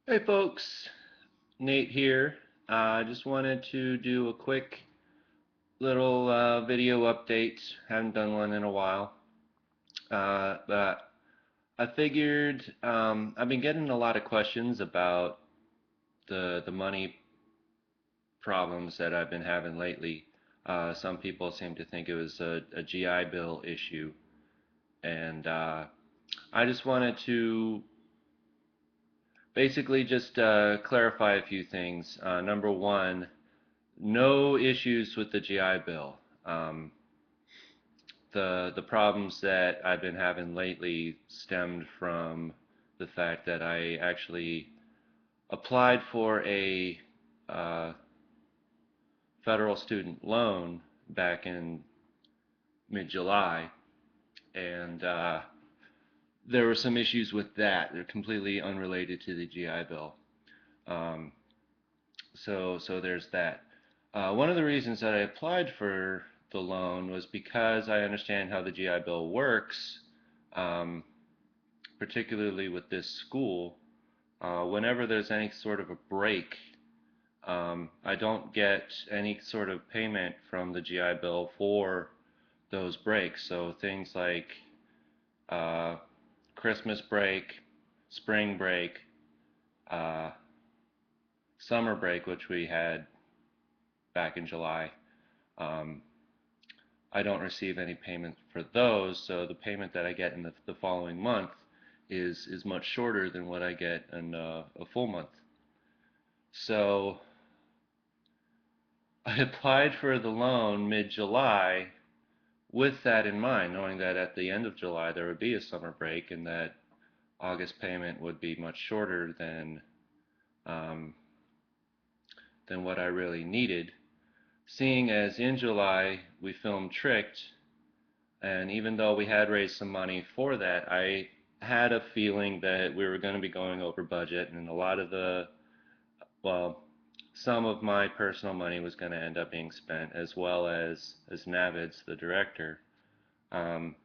Hey folks, Nate here. I just wanted to do a quick little video update. Haven't done one in a while, but I figured I've been getting a lot of questions about the money problems that I've been having lately. Some people seem to think it was a GI Bill issue, and I just wanted to basically just clarify a few things. Number one, no issues with the GI Bill. Um, the problems that I've been having lately stemmed from the fact that I actually applied for a uh, federal student loan back in mid-July, and there were some issues with that. They're completely unrelated to the GI Bill. Um, so there's that. One of the reasons that I applied for the loan was because I understand how the GI Bill works, um, particularly with this school. Whenever there's any sort of a break, I don't get any sort of payment from the GI Bill for those breaks. So things like uh, Christmas break, spring break, uh, summer break, which we had back in July. Um, I don't receive any payment for those, so the payment that I get in the following month is much shorter than what I get in a full month. So I applied for the loan mid-July with that in mind, knowing that at the end of July there would be a summer break and that August payment would be much shorter um, than what I really needed. Seeing as in July we filmed Tricked, and even though we had raised some money for that, I had a feeling that we were going to be going over budget, and a lot of well, some of my personal money was going to end up being spent, as well as Navid's, the director. Um,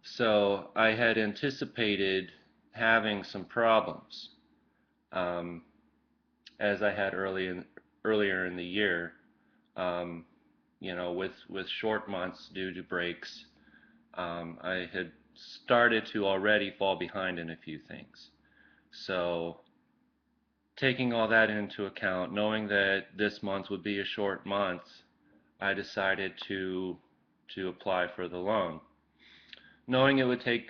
so I had anticipated having some problems, um, as I had earlier in the year. Um, with short months due to breaks, I had started to already fall behind in a few things. So, taking all that into account, knowing that this month would be a short month, I decided to apply for the loan, knowing it would take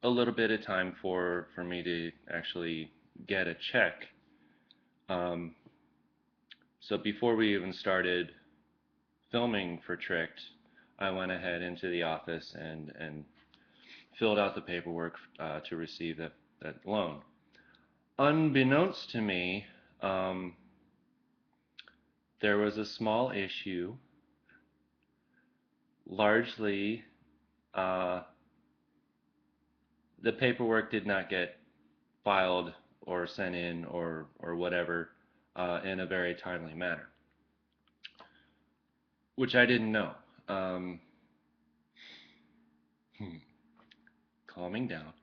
a little bit of time for me to actually get a check. Um, so before we even started filming for Tricked, I went ahead into the office and filled out the paperwork to receive that loan. Unbeknownst to me, um, there was a small issue. Largely, uh, the paperwork did not get filed or sent in or whatever in a very timely manner, which I didn't know. Um, hmm, Calming down.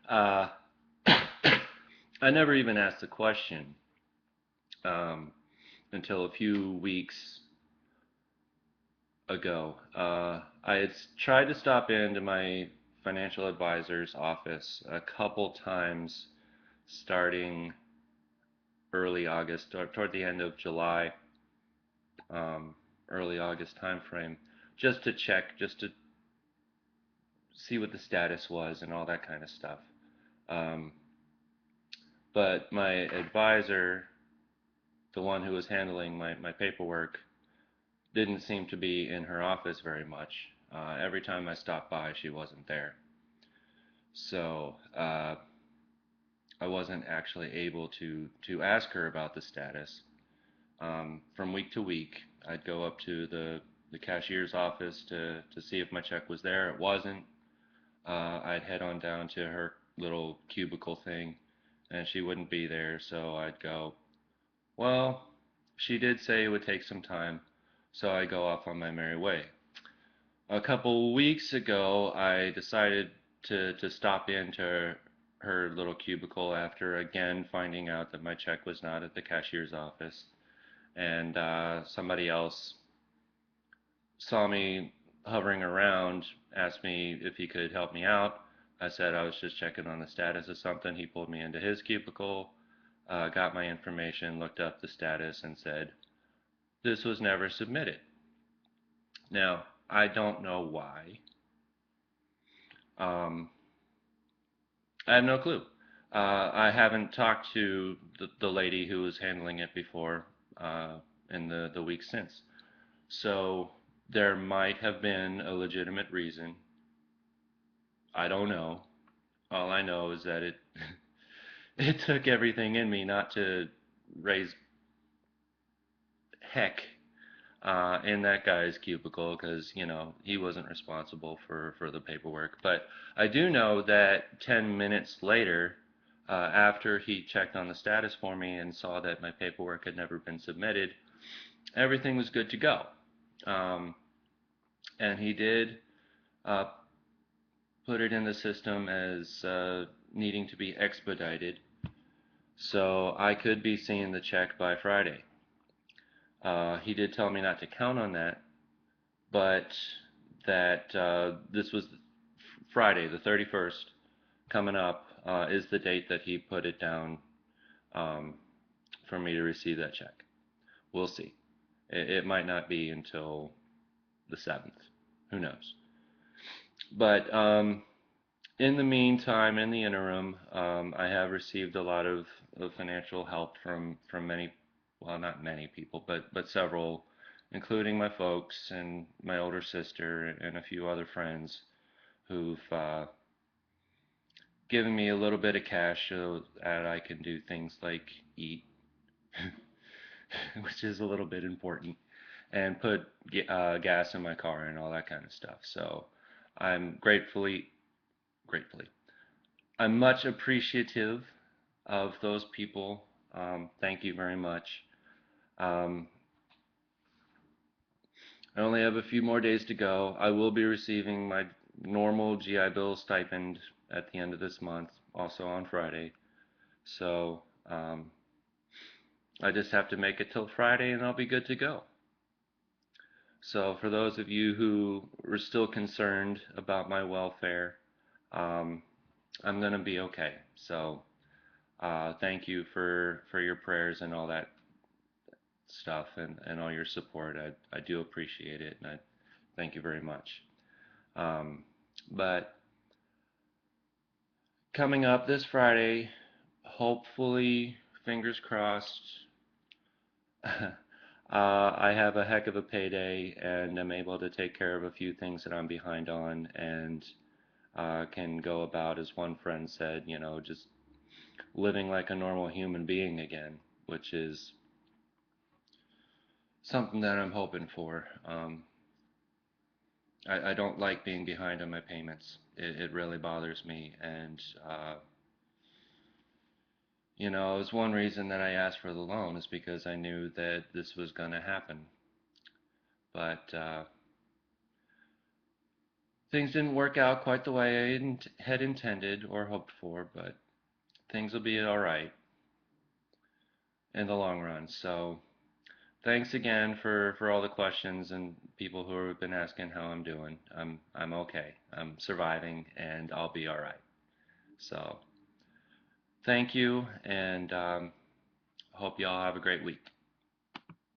uh, I never even asked the question um, until a few weeks ago. I had tried to stop into my financial advisor's office a couple times starting early August or toward the end of July, um, early August timeframe, just to check, just to see what the status was and all that kind of stuff. Um, but my advisor, the one who was handling my paperwork, didn't seem to be in her office very much. Every time I stopped by, she wasn't there. So I wasn't actually able to ask her about the status. From week to week, I'd go up to the cashier's office to see if my check was there. It wasn't. I'd head on down to her little cubicle thing, and she wouldn't be there. So I'd go, well, she did say it would take some time, so I go off on my merry way. A couple weeks ago, I decided to stop into her little cubicle after again finding out that my check was not at the cashier's office. And somebody else saw me hovering around, asked me if he could help me out. I said I was just checking on the status of something. He pulled me into his cubicle, got my information, looked up the status, and said, "This was never submitted." Now, I don't know why. Um, I have no clue. I haven't talked to the lady who was handling it before in the week since. So there might have been a legitimate reason. I don't know. All I know is that it it took everything in me not to raise heck in that guy's cubicle because he wasn't responsible for the paperwork. But I do know that 10 minutes later, after he checked on the status for me and saw that my paperwork had never been submitted, everything was good to go. Um, and he did uh, put it in the system as needing to be expedited, so I could be seeing the check by Friday. He did tell me not to count on that, but that this was Friday, the 31st, coming up, is the date that he put it down um, for me to receive that check. We'll see. It might not be until the 7th. Who knows? But in the meantime, in the interim, I have received a lot of financial help from many, well, not many people, but several, including my folks and my older sister and a few other friends who've given me a little bit of cash so that I can do things like eat, which is a little bit important, and put gas in my car and all that kind of stuff. So I'm gratefully, I'm much appreciative of those people. Thank you very much. Um, I only have a few more days to go. I will be receiving my normal GI Bill stipend at the end of this month, also on Friday. So I just have to make it till Friday and I'll be good to go. So for those of you who are still concerned about my welfare, um, I'm going to be okay. So thank you for your prayers and all that stuff and all your support. I do appreciate it, and I thank you very much. Um, but coming up this Friday, hopefully, fingers crossed, I have a heck of a payday and I'm able to take care of a few things that I'm behind on and can go about, as one friend said, just living like a normal human being again, which is something that I'm hoping for. I don't like being behind on my payments. It really bothers me. And, it was one reason that I asked for the loan is because I knew that this was going to happen. But things didn't work out quite the way I had intended or hoped for, but things will be all right in the long run. So thanks again for all the questions and people who have been asking how I'm doing. I'm okay. I'm surviving and I'll be all right. So thank you, and hope you all have a great week.